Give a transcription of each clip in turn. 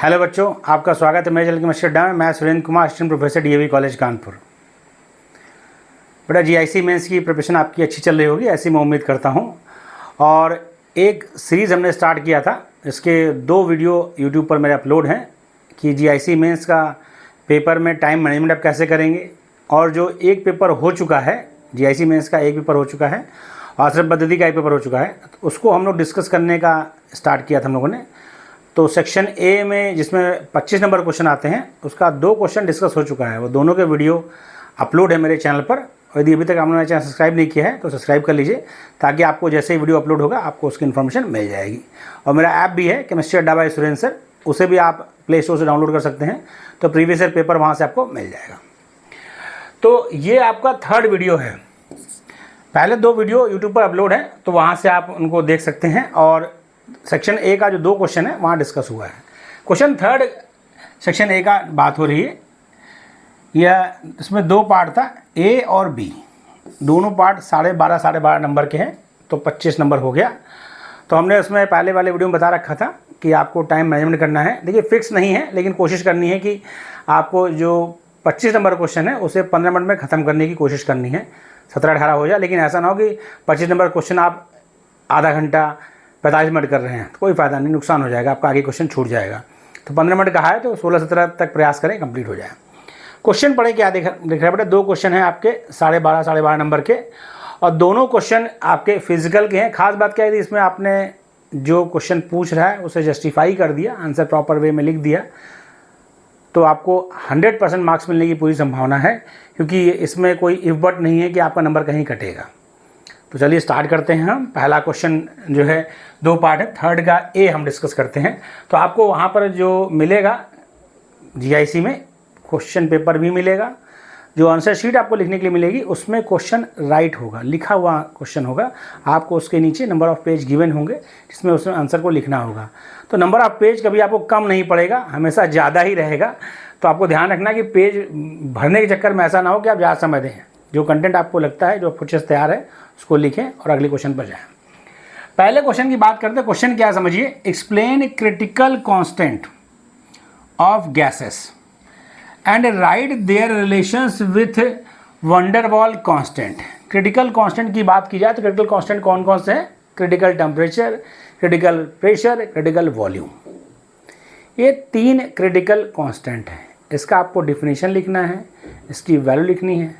Hello बच्चों, आपका स्वागत है मेरे चैनल केमिस्ट्री अड्डा में। मैं Surendra Kumar, assistant professor DAV college Kanpur. बेटा जीआईसी मेंस की प्रिपरेशन आपकी अच्छी चल रही होगी, ऐसी मैं उम्मीद करता हूं। और एक सीरीज़ हमने स्टार्ट किया था, इसके 2 वीडियो यूट्यूब पर मेरे अपलोड हैं कि जीआईसी मेंस का पेपर में टाइम मैनेजमेंट आप कैसे करेंगे। और जो एक पेपर हो चुका है, जीआईसी मेंस का एक पेपर हो चुका है और आश्रम पद्धति का एक पेपर हो चुका है, तो उसको हम लोग डिस्कस करने का स्टार्ट किया था हम लोगों ने। तो सेक्शन ए में जिसमें 25 नंबर क्वेश्चन आते हैं, उसका 2 क्वेश्चन डिस्कस हो चुका है। वो दोनों के वीडियो अपलोड है मेरे चैनल पर। और यदि अभी तक आपने मेरा चैनल सब्सक्राइब नहीं किया है तो सब्सक्राइब कर लीजिए, ताकि आपको जैसे ही वीडियो अपलोड होगा आपको उसकी इन्फॉर्मेशन मिल जाएगी। और मेरा ऐप भी है केमिस्ट्री अड्डा बाय सुरेंद्र सर, उसे भी आप प्ले स्टोर से डाउनलोड कर सकते हैं। तो प्रीवियस ईयर पेपर वहाँ से आपको मिल जाएगा। तो ये आपका 3rd वीडियो है। पहले 2 वीडियो यूट्यूब पर अपलोड है, तो वहाँ से आप उनको देख सकते हैं। और सेक्शन ए का जो 2 क्वेश्चन है वहाँ डिस्कस हुआ है। क्वेश्चन 3rd सेक्शन ए का बात हो रही है। यह इसमें 2 पार्ट था, ए और बी। दोनों पार्ट 12.5 नंबर के हैं, तो 25 नंबर हो गया। तो हमने उसमें पहले वाले वीडियो में बता रखा था कि आपको टाइम मैनेजमेंट करना है। देखिए फिक्स नहीं है, लेकिन कोशिश करनी है कि आपको जो 25 नंबर क्वेश्चन है उसे 15 मिनट में ख़त्म करने की कोशिश करनी है। 17-18 हो जाए, लेकिन ऐसा ना हो कि 25 नंबर क्वेश्चन आप आधा घंटा 45 मिनट कर रहे हैं, तो कोई फ़ायदा नहीं, नुकसान हो जाएगा, आपका आगे क्वेश्चन छूट जाएगा। तो 15 मिनट कहा है तो 16-17 तक प्रयास करें, कंप्लीट हो जाए। क्वेश्चन पढ़े क्या दिख रहा है बेटा। 2 क्वेश्चन हैं आपके 12.5 नंबर के, और दोनों क्वेश्चन आपके फिजिकल के हैं। खास बात क्या है, इसमें आपने जो क्वेश्चन पूछ रहा है उसे जस्टिफाई कर दिया, आंसर प्रॉपर वे में लिख दिया, तो आपको 100% मार्क्स मिलने की पूरी संभावना है, क्योंकि इसमें कोई इफ बट नहीं है कि आपका नंबर कहीं कटेगा। तो चलिए स्टार्ट करते हैं हम। पहला क्वेश्चन जो है 2 पार्ट है, 3rd का ए हम डिस्कस करते हैं। तो आपको वहाँ पर जो मिलेगा जीआईसी में क्वेश्चन पेपर भी मिलेगा, जो आंसर शीट आपको लिखने के लिए मिलेगी उसमें क्वेश्चन राइट होगा, लिखा हुआ क्वेश्चन होगा। आपको उसके नीचे नंबर ऑफ़ पेज गिवन होंगे, जिसमें उसमें आंसर को लिखना होगा। तो नंबर ऑफ़ पेज कभी आपको कम नहीं पड़ेगा, हमेशा ज़्यादा ही रहेगा। तो आपको ध्यान रखना कि पेज भरने के चक्कर में ऐसा ना हो कि आप ज़्यादा समय दें। जो कंटेंट आपको लगता है, जो कुछ तैयार है, उसको लिखें और अगले क्वेश्चन पर जाएं। पहले क्वेश्चन की बात करते हैं। क्वेश्चन क्या समझिए, explain critical constant of gases and right their relations with van der Waals constant. Critical constant की बात की जाए तो क्रिटिकल कांस्टेंट कौन कौन से हैं? Critical temperature, critical pressure, critical volume. ये 3 क्रिटिकल कांस्टेंट हैं। इसका आपको डिफिनीशन लिखना है, इसकी वैल्यू लिखनी है,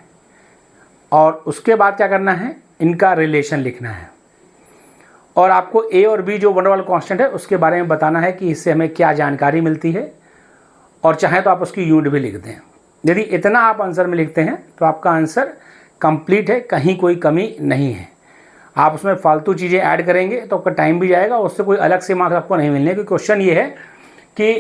और उसके बाद क्या करना है, इनका रिलेशन लिखना है। और आपको ए और बी जो वंडरवॉल कांस्टेंट है उसके बारे में बताना है कि इससे हमें क्या जानकारी मिलती है, और चाहे तो आप उसकी यूनिट भी लिख दें। यदि इतना आप आंसर में लिखते हैं तो आपका आंसर कंप्लीट है, कहीं कोई कमी नहीं है। आप उसमें फालतू चीज़ें ऐड करेंगे तो आपका टाइम भी जाएगा, उससे कोई अलग से मार्क्स आपको नहीं मिलने। क्योंकि क्वेश्चन ये है कि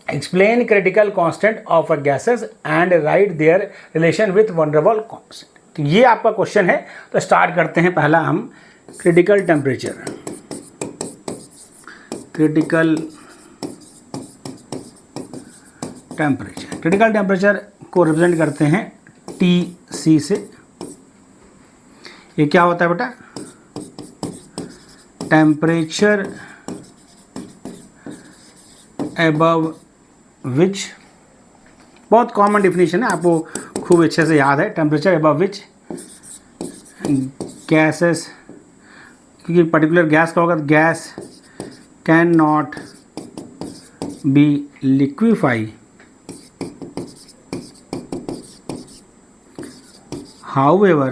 explain critical constant of a gases and right there relation with van der Waals constant. तो ये आपका क्वेश्चन है। तो स्टार्ट करते हैं। पहला हम क्रिटिकल टेम्परेचर, क्रिटिकल टेम्परेचर को रिप्रेजेंट करते हैं TC से। ये क्या होता है बेटा? टेम्परेचर अबव विच, बहुत कॉमन डिफिनीशन है, आपको खूब अच्छे से याद है। टेम्परेचर अबव विच गैसेस, क्योंकि पर्टिकुलर गैस का होगा तो gas can not be liquefy however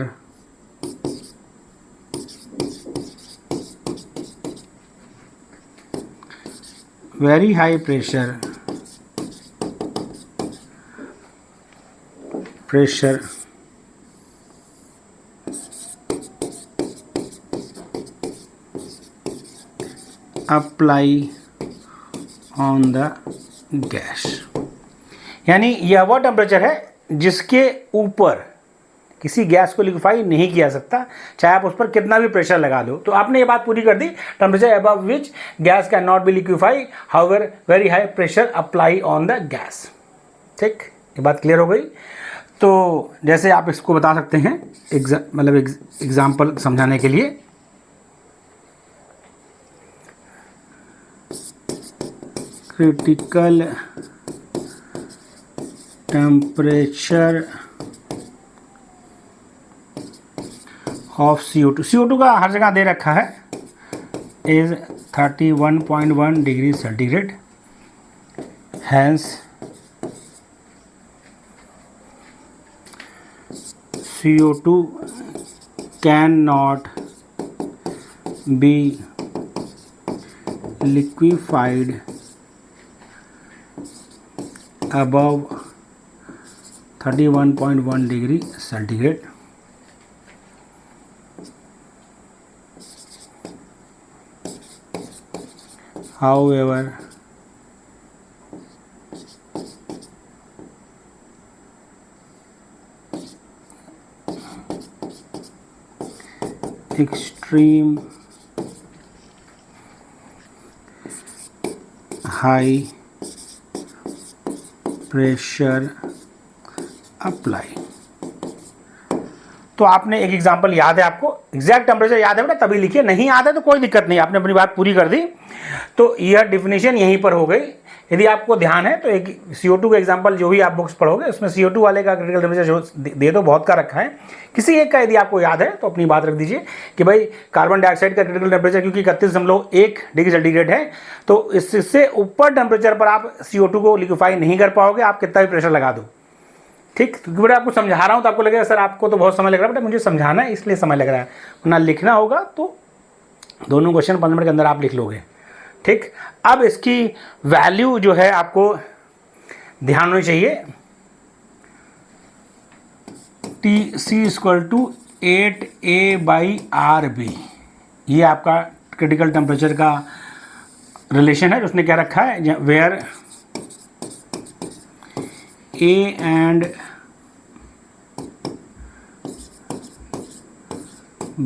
very high pressure apply on the gas। यानी यह वह टेम्परेचर है जिसके ऊपर किसी गैस को लिक्विफाई नहीं किया सकता, चाहे आप उस पर कितना भी प्रेशर लगा लो। तो आपने ये बात पूरी कर दी। Temperature above which gas can not be liquefy however very high pressure apply on the gas. ठीक, ये बात क्लियर हो गई। तो जैसे आप इसको बता सकते हैं मतलब एग्जाम्पल समझाने के लिए। Critical temperature of CO2। CO2 का हर जगह दे रखा है is 31.1 degree centigrade. Hence CO2 can not be liquefied above 31.1 degree centigrade। However, extreme high pressure apply। तो आपने एक एग्जांपल याद है, आपको एग्जैक्ट टेम्परेचर याद है बेटा तभी लिखिए, नहीं याद है तो कोई दिक्कत नहीं, आपने अपनी बात पूरी कर दी। तो यह डिफिनेशन यहीं पर हो गई। यदि आपको ध्यान है तो एक CO2 का एग्जांपल जो भी आप बुक्स पढ़ोगे उसमें CO2 वाले का क्रिटिकल टेम्परेचर जो दे दो बहुत का रखा है, किसी एक का यदि आपको याद है तो अपनी बात रख दीजिए कि भाई कार्बन डाइऑक्साइड का क्रिटिकल टेम्परेचर क्योंकि 31.1 डिग्री सेंटीग्रेड है, तो इससे ऊपर टेम्परेचर पर आप CO2 को लिक्विफाई नहीं कर पाओगे, आप कितना भी प्रेशर लगा दो। ठीक, क्योंकि बेटा आपको समझा रहा हूँ तो आपको लगेगा सर आपको तो बहुत समय लग रहा है, बेटा मुझे समझाना है इसलिए समय लग रहा है, वरना लिखना होगा तो दोनों क्वेश्चन 15 मिनट के अंदर आप लिख लोगे। ठीक, अब इसकी वैल्यू जो है आपको ध्यान होनी चाहिए। TC = 8A/RB, ये आपका क्रिटिकल टेम्परेचर का रिलेशन है। उसने क्या रखा है, where A and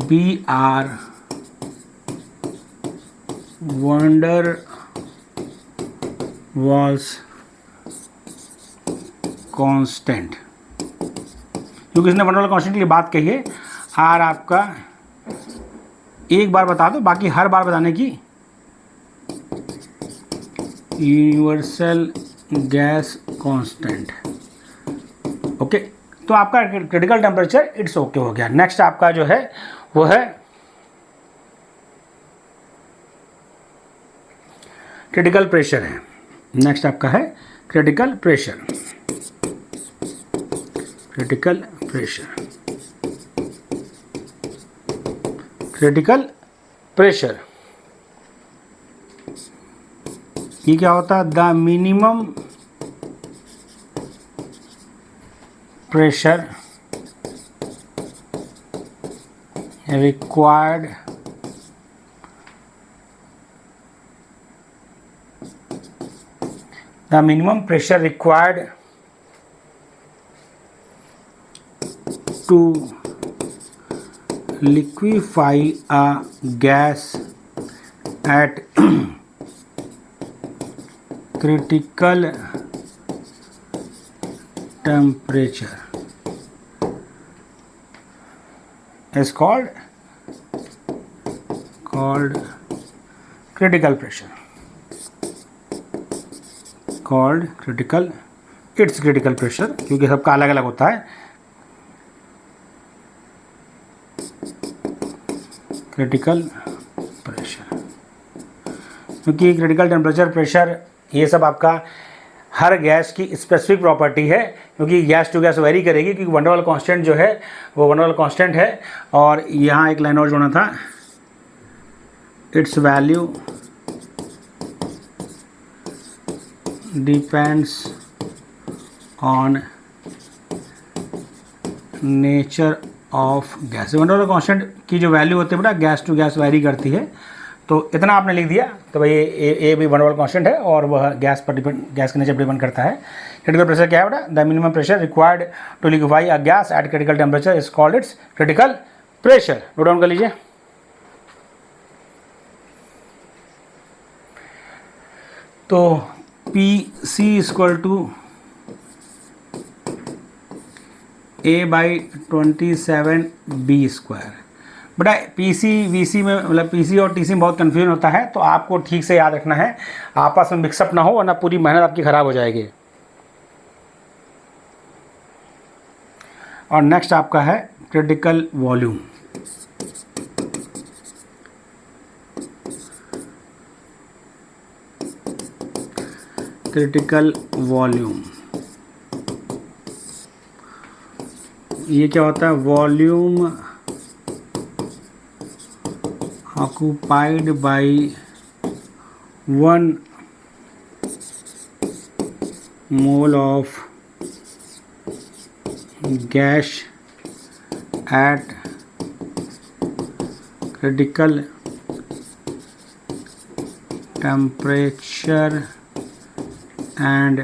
B are van der Waals constant, क्योंकि इसने वंडर वाल कांस्टेंट के लिए बात कही है। आर आपका एक बार बता दो, बाकी हर बार बताने की यूनिवर्सल गैस कांस्टेंट। ओके, तो आपका क्रिटिकल टेम्परेचर इट्स ओके हो गया। नेक्स्ट आपका जो है वो है क्रिटिकल प्रेशर है। नेक्स्ट आपका है critical pressure. Critical pressure, critical pressure ये क्या होता है, the minimum pressure required the minimum pressure required to liquefy a gas at critical temperature is called critical pressure, called critical, it's critical pressure, क्योंकि सबका अलग अलग होता है। क्रिटिकल प्रेशर, क्योंकि क्रिटिकल टेम्परेचर, प्रेशर ये सब आपका हर गैस की स्पेसिफिक प्रॉपर्टी है, क्योंकि गैस टू गैस वेरी करेगी, क्योंकि वंडर वाल कांस्टेंट जो है वो वंडर वाल कांस्टेंट है। और यहाँ एक लाइन और जोड़ना था, it's value depends on nature of gas. Wonder वाल कांस्टेंट की जो वैल्यू होती है बेटा गैस टू गैस वेरी करती है। तो इतना आपने लिख दिया, तो भाई ए भी वंडर वाल कांस्टेंट है और वह गैस पर डिपेंड, गैस के नेचर पर डिपेंड करता है। क्रिटिकल प्रेशर क्या है बेटा, the minimum pressure required to liquefy a gas at critical temperature is called its critical pressure. Note down कर लीजिए। तो PC = A/27B²। बेटा पीसी वीसी में मतलब पीसी और टीसी में बहुत कन्फ्यूजन होता है, तो आपको ठीक से याद रखना है, आपस में मिक्सअप ना हो वरना पूरी मेहनत आपकी ख़राब हो जाएगी। और नेक्स्ट आपका है क्रिटिकल वॉल्यूम। क्रिटिकल वॉल्यूम ये क्या होता है? Volume occupied by 1 mole of gas at critical temperature and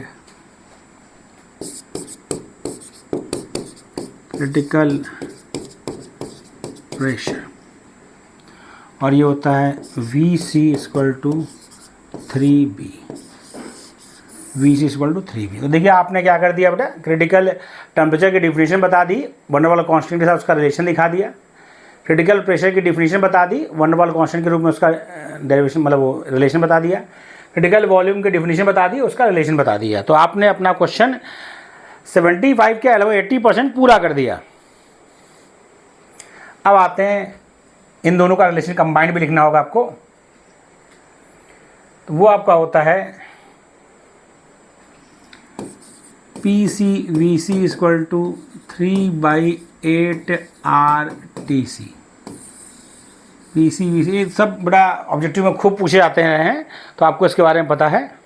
critical pressure। और ये होता है VC = 3B। VC = 3B। तो देखिए आपने क्या कर दिया बेटा, क्रिटिकल टेम्परेचर की डिफिनीशन बता दी, वन वाला कांस्टेंट के साथ उसका रिलेशन दिखा दिया। क्रिटिकल प्रेशर की डिफिनीशन बता दी, वन वाला कांस्टेंट के रूप में उसका डेरिवेशन मतलब वो रिलेशन बता दिया। क्रिटिकल वॉल्यूम की डिफिनीशन बता दी, उसका रिलेशन बता दिया। तो आपने अपना क्वेश्चन 75 के अलावा 80% पूरा कर दिया। अब आते हैं, इन दोनों का रिलेशन कंबाइंड भी लिखना होगा आपको। तो वो आपका होता है PCVC = 3/8RTC। PCVC ये सब बड़ा ऑब्जेक्टिव में खूब पूछे जाते हैं, तो आपको इसके बारे में पता है।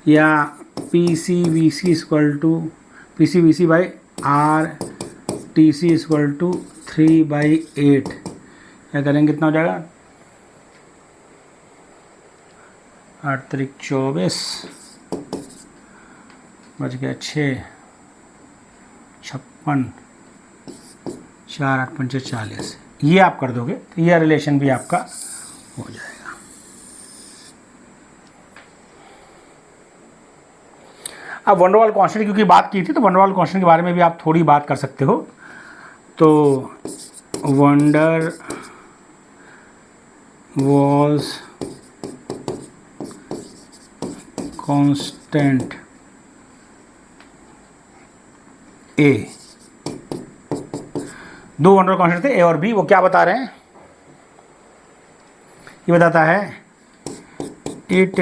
या PCVC = RTC = 3/8। क्या करेंगे, कितना हो जाएगा? 8 तारीख 24 बज गया 6, 56, 4 8 5 40। ये आप कर दोगे तो ये रिलेशन भी आपका हो जाएगा। अब वन वाल कांस्टेंट क्योंकि बात की थी, तो वन वाल कांस्टेंट के बारे में भी आप थोड़ी बात कर सकते हो। तो वंडर वाल्स कांस्टेंट ए, दो वंडर कांस्टेंट थे ए और बी। वो क्या बता रहे हैं? ये बताता है इट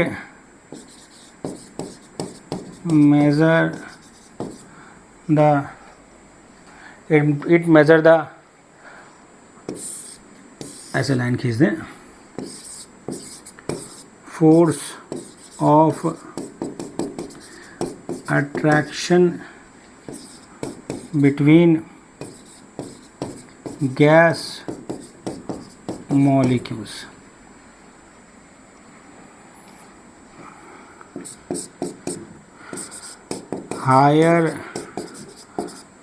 measure the ऐसे लाइन खींच दें, force of attraction between gas molecules. Higher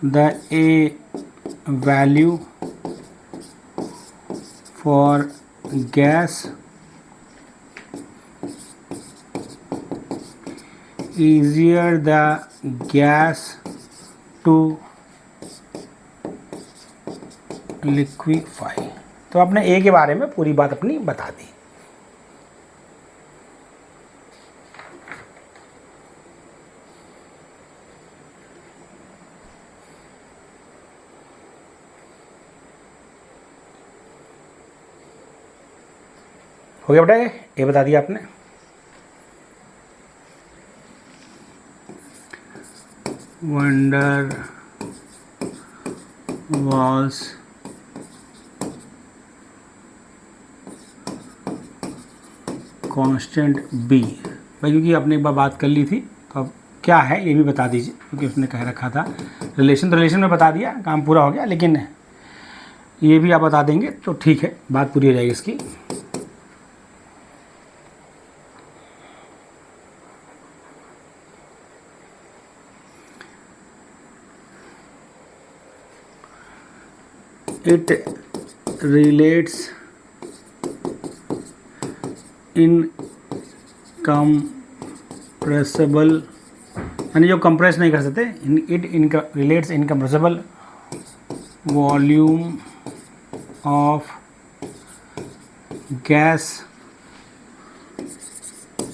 the A value for gas, easier the gas to liquefy। तो आपने A के बारे में पूरी बात अपनी बता दी। हो गया बेटा, ये बता दिया आपने। वंडर वाल्स कांस्टेंट बी भाई, क्योंकि आपने एक बार बात कर ली थी, तो अब क्या है ये भी बता दीजिए, क्योंकि उसने कह रखा था रिलेशन, तो रिलेशन में बता दिया, काम पूरा हो गया। लेकिन ये भी आप बता देंगे तो ठीक है, बात पूरी हो जाएगी इसकी। It relates incompressible, यानी जो कंप्रेस नहीं कर सकते, it relates incompressible volume of gas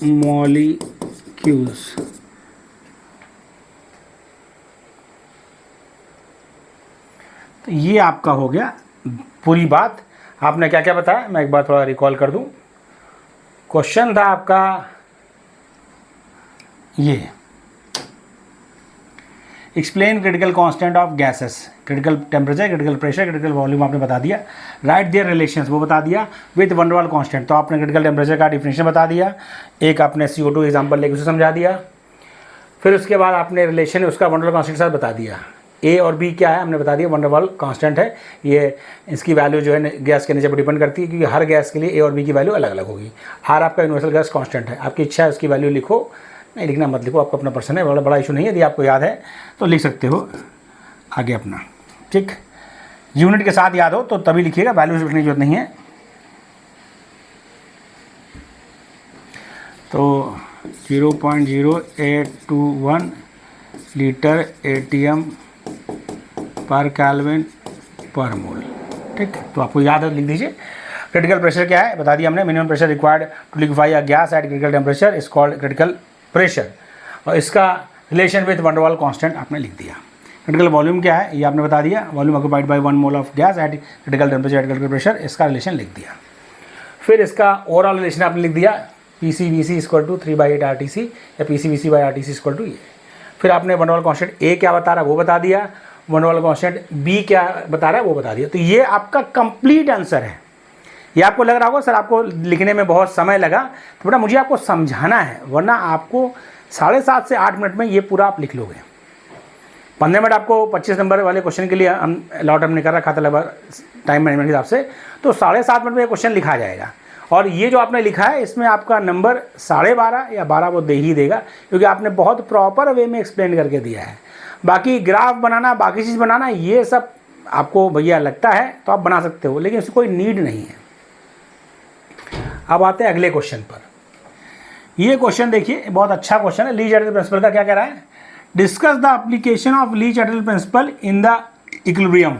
molecules. तो ये आपका हो गया पूरी बात। आपने क्या क्या बताया, मैं एक बार थोड़ा रिकॉल कर दूं। क्वेश्चन था आपका ये, explain critical constant of gases, critical temperature, critical pressure, critical volume आपने बता दिया। राइट देयर रिलेशंस वो बता दिया with van der Waals constant, तो आपने क्रिटिकल टेम्परेचर का डिफिनेशन बता दिया, एक आपने CO2 एग्जाम्पल लेकर उसे समझा दिया। फिर उसके बाद आपने रिलेशन उसका वन डेर वाल कांस्टेंट के साथ बता दिया। A और B क्या है हमने बता दिया, वन डेर वाल कांस्टेंट है, ये इसकी वैल्यू जो है गैस के नेचर पर डिपेंड करती है, क्योंकि हर गैस के लिए A और B की वैल्यू अलग अलग होगी। R आपका यूनिवर्सल गैस कांस्टेंट है, आपकी इच्छा है उसकी वैल्यू लिखो, नहीं लिखना मत लिखो, आपको अपना पर्सन है, बड़ा इशू नहीं है, यदि आपको याद है तो लिख सकते हो आगे अपना, ठीक। यूनिट के साथ याद हो तो तभी लिखिएगा, वैल्यू लिखने की जरूरत नहीं है। तो 0.0821 लीटर ATM पर केल्विन पर मोल, ठीक। तो आपको याद है लिख दीजिए। क्रिटिकल प्रेशर क्या है बता दिया हमने, minimum pressure required to liquefy a gas at critical temperature is called critical pressure, और इसका relation with van der Waals constant आपने लिख दिया। क्रिटिकल वॉल्यूम क्या है ये आपने बता दिया, volume occupied by 1 mole of gas at critical temperature at critical pressure, इसका रिलेशन लिख दिया। फिर इसका ओवरऑल रिलेशन आपने लिख दिया, PCVC इक्वल टू 3/8 RTC या PCVC by RTC equal to ये। फिर आपने van der Waals constant A क्या बता रहा है वो बता दिया, van der Waals constant B क्या बता रहा है वो बता दिया। तो ये आपका कंप्लीट आंसर है। ये आपको लग रहा होगा सर आपको लिखने में बहुत समय लगा, तो बेटा मुझे आपको समझाना है, वरना आपको 7.5 से 8 मिनट में ये पूरा आप लिख लोगे। 15 मिनट आपको 25 नंबर वाले क्वेश्चन के लिए हम अलॉट हमने कर रखा था लगभग टाइम मैनेजमेंट के हिसाब से, तो 7.5 मिनट में ये क्वेश्चन लिखा जाएगा। और ये जो आपने लिखा है इसमें आपका नंबर 12.5 या 12 वो दे ही देगा, क्योंकि आपने बहुत प्रॉपर वे में एक्सप्लेन करके दिया है। बाकी ग्राफ बनाना, बाकी चीज़ बनाना, ये सब आपको भैया लगता है तो आप बना सकते हो, लेकिन उसकी कोई नीड नहीं है। अब आते हैं अगले क्वेश्चन पर। ये क्वेश्चन देखिए बहुत अच्छा क्वेश्चन है। ली चैटरजी प्रिंसिपल का क्या कह रहा है, discuss the application of Le Chatelier principle in the equilibrium.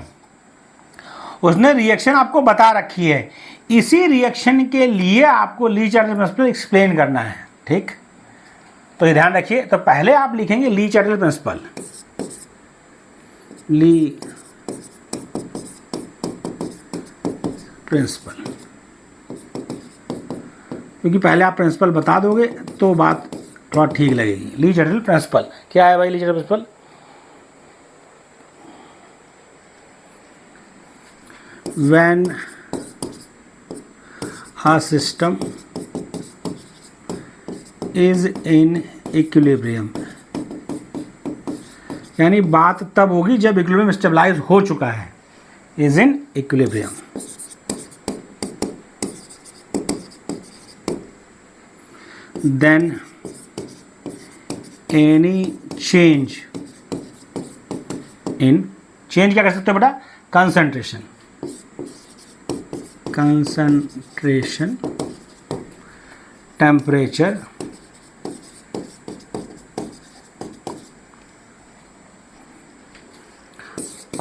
उसने रिएक्शन आपको बता रखी है, इसी रिएक्शन के लिए आपको ली चैटरजी प्रिंसिपल एक्सप्लेन करना है, ठीक। तो ये ध्यान रखिए, तो पहले आप लिखेंगे ली चैटरजी प्रिंसिपल, ली प्रिंसिपल, क्योंकि पहले आप प्रिंसिपल बता दोगे तो बात थोड़ा ठीक लगेगी। ली चैटरजी प्रिंसिपल क्या है भाई, Le Chatelier principle, when a system is in equilibrium, यानी बात तब होगी जब इक्विलिब्रियम स्टेबलाइज हो चुका है, is in equilibrium. Then any change in, change क्या कर सकते हो बेटा, कंसंट्रेशन, concentration, temperature,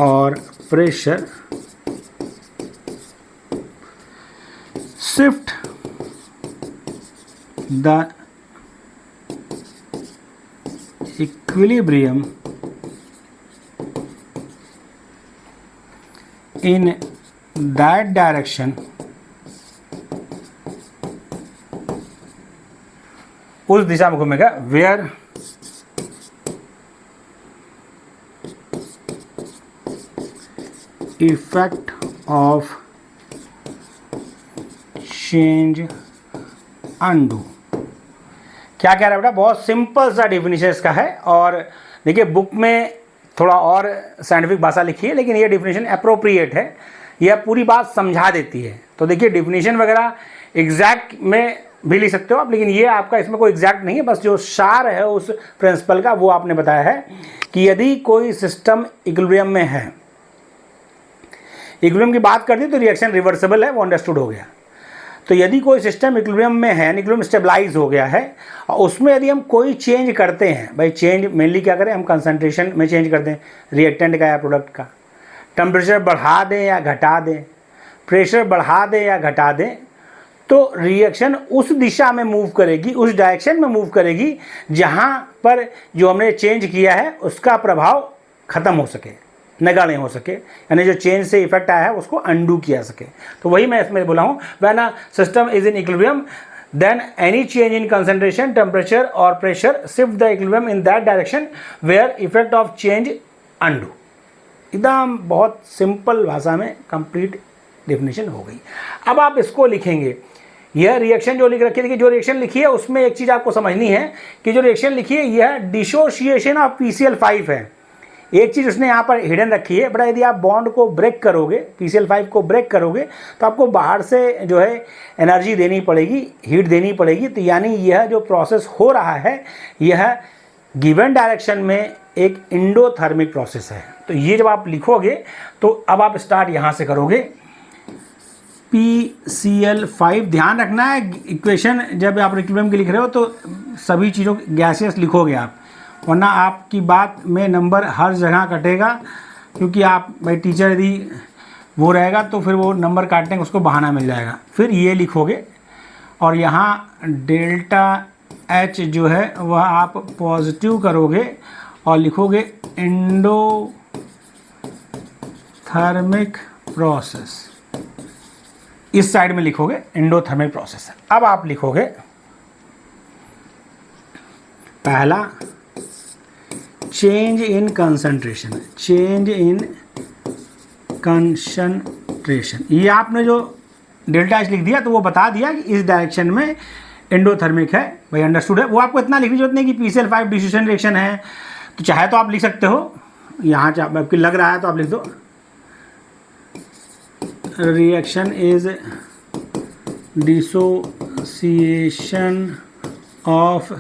और pressure, shift the equilibrium in that direction, उस दिशा में घूमेगा, where effect of change undo. क्या कह रहा है बेटा, बहुत सिंपल सा डिफिनीशन इसका है, और देखिए बुक में थोड़ा और साइंटिफिक भाषा लिखी है, लेकिन ये डिफिनीशन अप्रोप्रिएट है, यह पूरी बात समझा देती है। तो देखिए डिफिनीशन वगैरह एग्जैक्ट में भी लिख सकते हो आप, लेकिन ये आपका इसमें कोई एग्जैक्ट नहीं है, बस जो सार है उस प्रिंसिपल का वो आपने बताया है कि यदि कोई सिस्टम इक्विलिब्रियम में है, इक्विलिब्रियम की बात कर दी तो रिएक्शन रिवर्सिबल है, वो अंडरस्टूड हो गया। तो यदि कोई सिस्टम इक्विलिब्रियम में है, इक्विलिब्रियम स्टेबलाइज हो गया है, और उसमें यदि हम कोई चेंज करते हैं, भाई चेंज मेनली क्या करें हम, कंसंट्रेशन में चेंज करते हैं रिएक्टेंट का या प्रोडक्ट का, टेम्परेचर बढ़ा दें या घटा दें, प्रेशर बढ़ा दें या घटा दें, तो रिएक्शन उस दिशा में मूव करेगी, उस डायरेक्शन में मूव करेगी जहाँ पर जो हमने चेंज किया है उसका प्रभाव ख़त्म हो सके, नगण्य हो सके, यानी जो चेंज से इफेक्ट आया है उसको अंडू किया सके। तो वही मैं इसमें बोला हूँ, when a system is in equilibrium then any change in concentration, temperature or pressure shift the equilibrium in that direction where effect of change undo। एकदम बहुत सिंपल भाषा में कंप्लीट डेफिनेशन हो गई। अब आप इसको लिखेंगे, यह रिएक्शन जो लिख रखी है, देखिए जो रिएक्शन लिखी है उसमें एक चीज़ आपको समझनी है कि जो रिएक्शन लिखी है यह डिसोसिएशन ऑफ PCl5 है। एक चीज़ उसने यहाँ पर हिडन रखी है, बड़ा यदि आप बॉन्ड को ब्रेक करोगे, PCl5 को ब्रेक करोगे तो आपको बाहर से जो है एनर्जी देनी पड़ेगी, हीट देनी पड़ेगी। तो यानी यह जो प्रोसेस हो रहा है यह गिवन डायरेक्शन में एक इंडोथर्मिक प्रोसेस है। तो ये जब आप लिखोगे तो अब आप स्टार्ट यहाँ से करोगे, PCl5, ध्यान रखना है इक्वेशन जब आप इक्विलिब्रियम की लिख रहे हो तो सभी चीज़ों गैसेस लिखोगे आप, वरना आपकी बात में नंबर हर जगह कटेगा, क्योंकि आप भाई टीचर यदि वो रहेगा तो फिर वो नंबर काटने का उसको बहाना मिल जाएगा। फिर ये लिखोगे और यहाँ डेल्टा H जो है वह आप पॉजिटिव करोगे और लिखोगे एंडोथर्मिक प्रोसेस, इस साइड में लिखोगे एंडोथर्मिक प्रोसेस। अब आप लिखोगे पहला change in concentration, change in concentration, ये आपने जो डेल्टा एच लिख दिया तो वो बता दिया कि इस डायरेक्शन में एंडोथर्मिक है, भाई अंडरस्टूड है। वो आपको इतना लिखने की जरूरत नहीं कि PCl5 डिसोसिएशन रिएक्शन है, तो चाहे तो आप लिख सकते हो, यहाँ आपको लग रहा है तो आप लिख दो reaction is dissociation of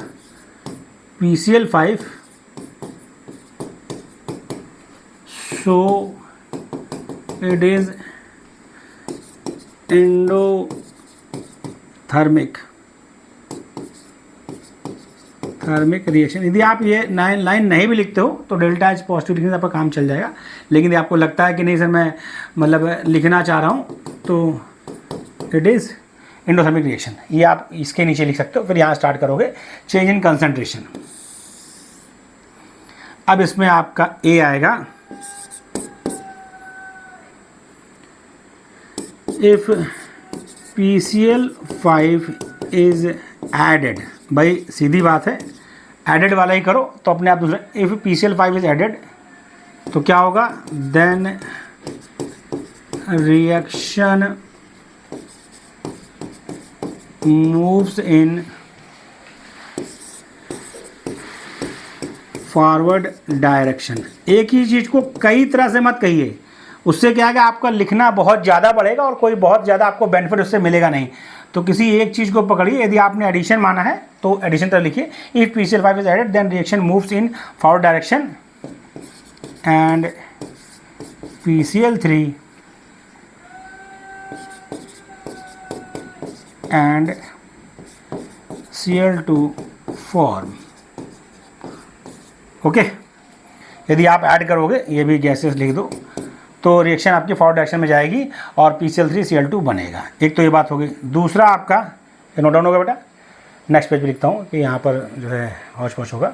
PCl5 so it is endothermic reaction. यदि आप ये लाइन नहीं भी लिखते हो तो डेल्टा एच पॉजिटिव लिखने से आपका काम चल जाएगा, लेकिन यदि आपको लगता है कि नहीं सर मैं मतलब लिखना चाह रहा हूँ तो इट इज़ एंडोथर्मिक रिएक्शन, ये आप इसके नीचे लिख सकते हो। फिर यहाँ स्टार्ट करोगे चेंज इन कंसंट्रेशन। अब इसमें आपका ए आएगा, इफ PCl5 इज एडेड, भाई सीधी बात है एडेड वाला ही करो तो अपने आप दूसरा, इफ PCl5 इज एडेड तो क्या होगा, then reaction moves in forward direction. एक ही चीज़ को कई तरह से मत कहिए, उससे क्या है कि आपका लिखना बहुत ज़्यादा बढ़ेगा और कोई बहुत ज़्यादा आपको बेनिफिट उससे मिलेगा नहीं। तो किसी एक चीज़ को पकड़िए, यदि आपने एडिशन माना है तो एडिशन तरह लिखिए, if PCl5 is added then reaction moves in forward direction and PCl3 and Cl2 form. Okay, यदि आप ऐड करोगे, ये भी गैसेस लिख दो, तो रिएक्शन आपकी फॉरवर्ड डायरेक्शन में जाएगी और PCl3 Cl2 बनेगा। एक तो ये बात हो गई। दूसरा आपका ये नोट डाउन होगा बेटा, नेक्स्ट पेज पे लिखता हूँ कि यहाँ पर जो है हौच पौच होगा।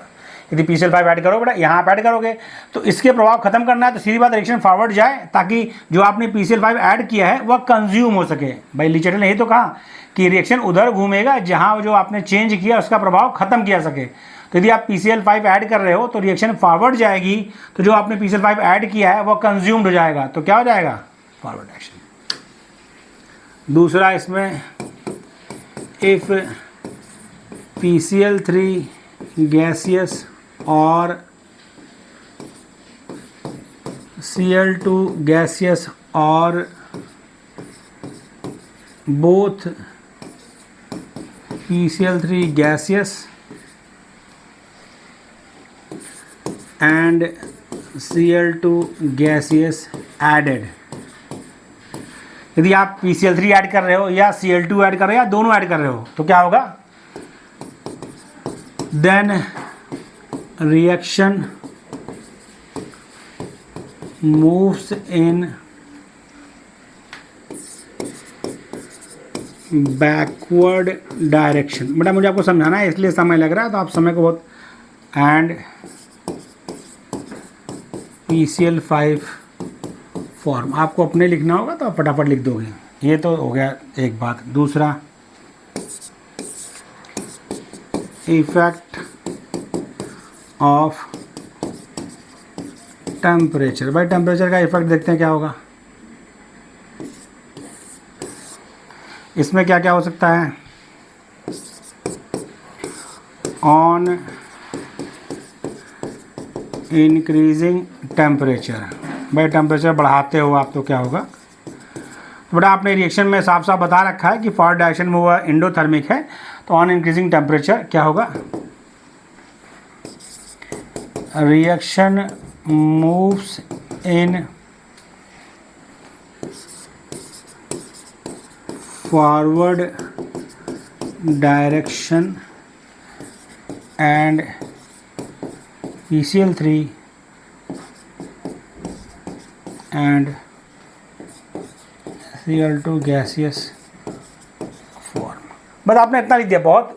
यदि PCl5 ऐड करो बेटा, यहाँ आप ऐड करोगे तो इसके प्रभाव खत्म करना है, तो सीधी बात रिएक्शन फॉरवर्ड जाए ताकि जो आपने PCl5 ऐड किया है वह कंज्यूम हो सके। भाई लिचर ने यही तो कहा कि रिएक्शन उधर घूमेगा जहाँ जो आपने चेंज किया उसका प्रभाव खत्म किया सके। तो यदि आप PCl5 ऐड कर रहे हो तो रिएक्शन फॉरवर्ड जाएगी, तो जो आपने PCl5 ऐड किया है वह कंज्यूम्ड हो जाएगा, तो क्या हो जाएगा, फॉरवर्ड एक्शन। दूसरा इसमें इफ PCl3 गैसियस और Cl2 गैसियस और both PCl3 gaseous and Cl2 gaseous added। यदि आप PCl3 ऐड कर रहे हो या Cl2 ऐड कर रहे हो या दोनों ऐड कर रहे हो तो क्या होगा, then reaction moves in backward direction। बेटा मुझे आपको समझाना है इसलिए समय लग रहा है, तो आप समय को बहुत एंड PCl5 फॉर्म आपको अपने लिखना होगा तो आप फटाफट लिख दोगे। ये तो हो गया एक बात। दूसरा, इफेक्ट ऑफ टेम्परेचर। भाई टेम्परेचर का इफेक्ट देखते हैं क्या होगा। इसमें क्या क्या हो सकता है। ऑन इंक्रीजिंग टेम्परेचर, भाई टेम्परेचर बढ़ाते हो आप तो क्या होगा। तो बेटा आपने रिएक्शन में साफ साफ बता रखा है कि फॉरवर्ड डायरेक्शन में वो एंडोथर्मिक है, तो ऑन इंक्रीजिंग टेम्परेचर क्या होगा, reaction moves in forward direction and PCl3 and Cl2 gaseous form। बस आपने इतना लिख दिया बहुत,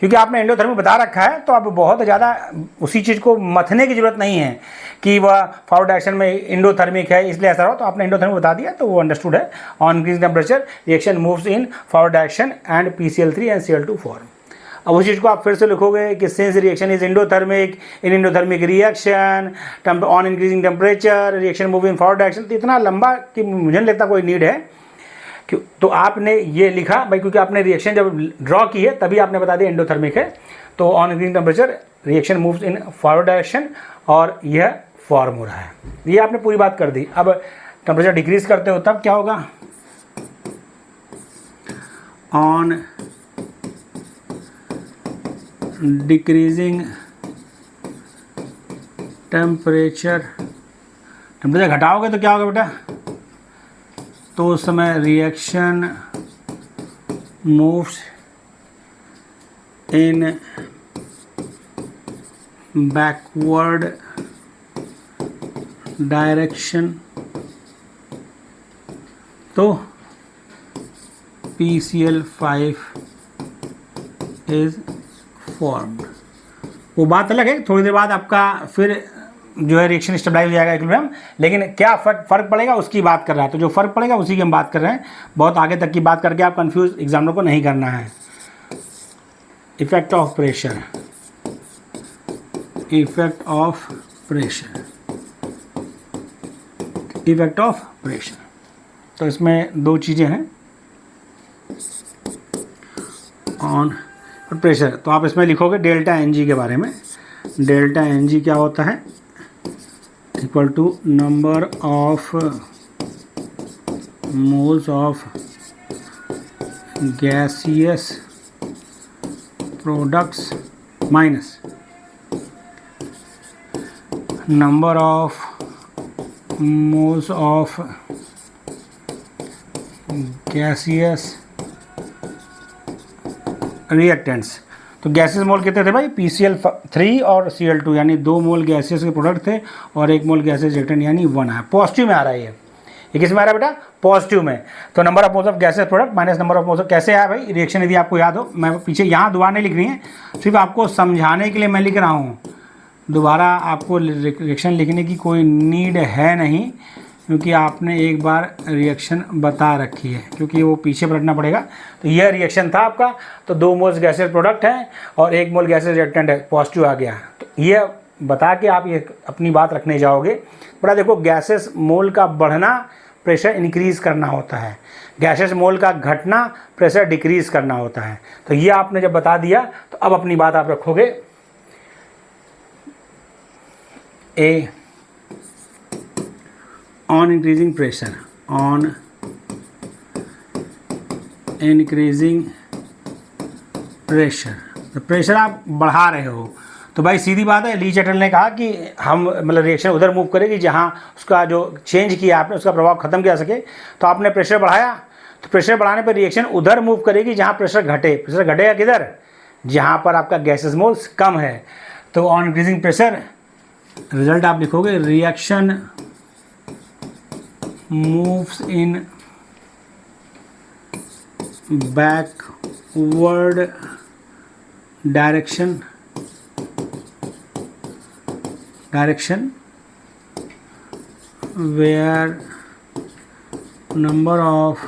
क्योंकि आपने एंडोथर्मिक बता रखा है तो अब बहुत ज़्यादा उसी चीज़ को मथने की ज़रूरत नहीं है कि वह फॉरवर्ड डायरेक्शन में एंडोथर्मिक है इसलिए ऐसा हो, तो आपने एंडोथर्मिक बता दिया तो वो अंडरस्टूड है। On increasing temperature reaction moves in forward direction and PCl3 and Cl2 form. अब उस चीज़ को आप फिर से लिखोगे कि since reaction is endothermic, in endothermic reaction on increasing temperature reaction move in forward direction. तो इतना लंबा कि मुझे नहीं लगता कोई नीड है क्यों, तो आपने ये लिखा भाई क्योंकि आपने रिएक्शन जब ड्रॉ की है तभी आपने बता दिया एंडोथर्मिक है। तो on increasing temperature reaction moves in forward direction और यह फॉर्म हो रहा है। ये आपने पूरी बात कर दी। अब टेम्परेचर डिक्रीज करते हो तब क्या होगा, ऑन डिक्रीजिंग टेम्परेचर घटाओगे तो क्या होगा बेटा, तो उस समय रिएक्शन मूव्स इन बैकवर्ड डायरेक्शन, तो PCl5 इज फॉर्म्ड। वो बात अलग है, थोड़ी देर बाद आपका फिर जो है रिएक्शन स्टेबलाइज हो जाएगा इक्विलिब्रियम, लेकिन क्या फ़र्क पड़ेगा उसकी बात कर रहा है। तो जो फ़र्क पड़ेगा उसी की हम बात कर रहे हैं। बहुत आगे तक की बात करके आप कंफ्यूज एग्जामिनर को नहीं करना है। Effect of pressure, effect of pressure, effect of pressure. तो इसमें दो चीज़ें हैं ऑन प्रेशर। तो आप इसमें लिखोगे डेल्टा Ng के बारे में। डेल्टा Ng क्या होता है, equal to number of moles of gaseous products minus number of moles of gaseous reactants. तो गैसेस मोल कितने थे भाई, PCl3 और Cl2, यानी 2 मोल गैसेस के प्रोडक्ट थे और 1 मोल गैसेस रिएक्टेंट यानी 1 है। पॉजिटिव में आ रहा है ये किस में आ रहा है बेटा, पॉजिटिव में। तो number of moles of gases product minus number of moles of, कैसे आया भाई रिएक्शन, यदि आपको याद हो, मैं पीछे यहाँ दोबारा नहीं लिख रही है, सिर्फ आपको समझाने के लिए मैं लिख रहा हूँ। दोबारा आपको रिएक्शन लिखने की कोई नीड है नहीं, क्योंकि आपने एक बार रिएक्शन बता रखी है, क्योंकि वो पीछे पलटना पड़ेगा। तो यह रिएक्शन था आपका, तो 2 मोल्स गैसेस प्रोडक्ट हैं और 1 मोल गैसेस रिएक्टेंट है, पॉजिटिव आ गया। तो ये बता के आप ये अपनी बात रखने जाओगे। बड़ा देखो, गैसेस मोल का बढ़ना प्रेशर इंक्रीज करना होता है, गैसेस मोल का घटना प्रेशर डिक्रीज करना होता है। तो ये आपने जब बता दिया तो अब अपनी बात आप रखोगे। A on increasing pressure, on increasing pressure, तो प्रेशर आप बढ़ा रहे हो। तो भाई सीधी बात है, ली चैटल ने कहा कि हम मतलब रिएक्शन उधर मूव करेगी जहाँ उसका जो चेंज किया आपने उसका प्रभाव खत्म किया सके। तो आपने प्रेशर बढ़ाया, तो प्रेशर बढ़ाने पर रिएक्शन उधर मूव करेगी जहाँ प्रेशर घटे। प्रेशर घटेगा किधर, जहाँ पर आपका गैसेस मोल्स कम है। तो ऑन इंक्रीजिंग प्रेशर रिजल्ट आप लिखोगे, reaction moves in backward direction where number of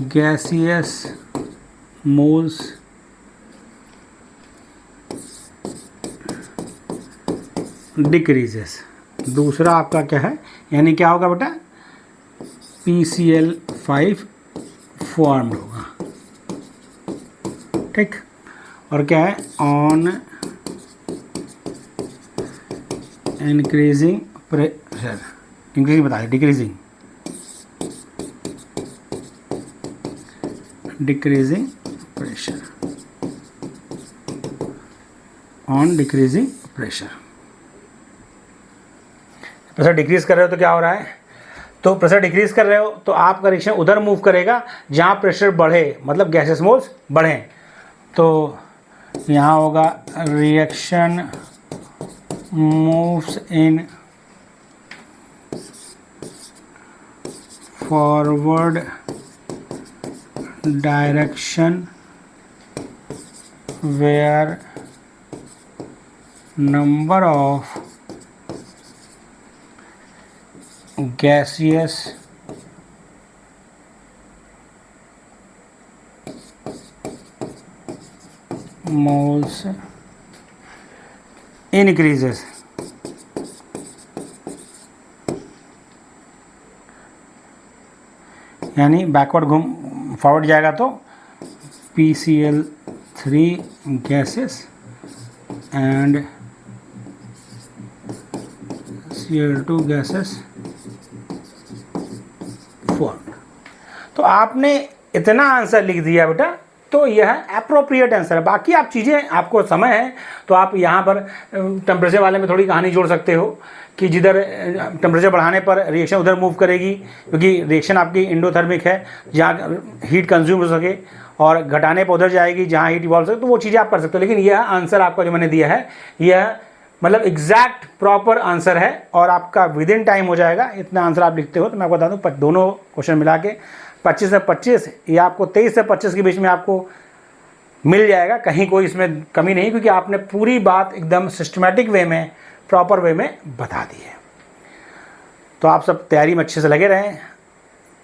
gaseous moles decreases. दूसरा आपका क्या है, यानी क्या होगा बेटा, PCl5 फॉर्म्ड होगा, ठीक। और क्या है, ऑन इंक्रीजिंग प्रेशर, इंक्रीजिंग बताइए, decreasing pressure, on decreasing pressure. Pressure decrease कर रहे हो तो क्या हो रहा है, तो प्रेशर डिक्रीज कर रहे हो तो आपका रिएक्शन उधर मूव करेगा जहाँ प्रेशर बढ़े, मतलब गैसेस मोल्स बढ़ें। तो यहाँ होगा reaction moves in forward direction where number of gaseous moles increases। यानी बैकवर्ड घूम फॉरवर्ड जाएगा तो PCl3 gases and Cl2 gases form. तो आपने इतना आंसर लिख दिया बेटा, तो यह अप्रोप्रिएट आंसर है। बाकी आप चीज़ें, आपको समय है तो आप यहाँ पर टेम्परेचर वाले में थोड़ी कहानी जोड़ सकते हो कि जिधर टेम्परेचर बढ़ाने पर रिएक्शन उधर मूव करेगी, क्योंकि रिएक्शन आपकी इंडोथर्मिक है जहाँ हीट कंज्यूम हो सके, और घटाने पर उधर जाएगी जहाँ हीट इवॉल्व हो सके, तो वो चीज़ें आप कर सकते हो। लेकिन यह आंसर आपका जो मैंने दिया है, यह मतलब एग्जैक्ट प्रॉपर आंसर है और आपका विद इन टाइम हो जाएगा। इतना आंसर आप लिखते हो तो मैं आपको बता दूँ, दोनों क्वेश्चन मिला के 25 से 25 या आपको 23 से 25 के बीच में आपको मिल जाएगा, कहीं कोई इसमें कमी नहीं, क्योंकि आपने पूरी बात एकदम सिस्टमेटिक वे में, प्रॉपर वे में बता दी है। तो आप सब तैयारी में अच्छे से लगे रहें,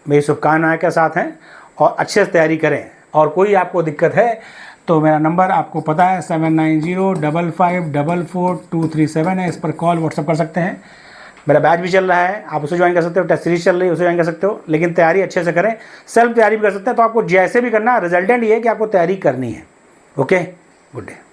मेरी शुभकामनाएं के साथ हैं, और अच्छे से तैयारी करें। और कोई आपको दिक्कत है तो मेरा नंबर आपको पता है 7905544237 है, इस पर कॉल व्हाट्सअप कर सकते हैं। मेरा बैच भी चल रहा है, आप उसे ज्वाइन कर सकते हो, टेस्ट सीरीज चल रही है उसे ज्वाइन कर सकते हो। लेकिन तैयारी अच्छे से करें, सेल्फ तैयारी भी कर सकते हैं। तो आपको जैसे भी करना, रिजल्टेंट ये है कि आपको तैयारी करनी है। Okay, good day.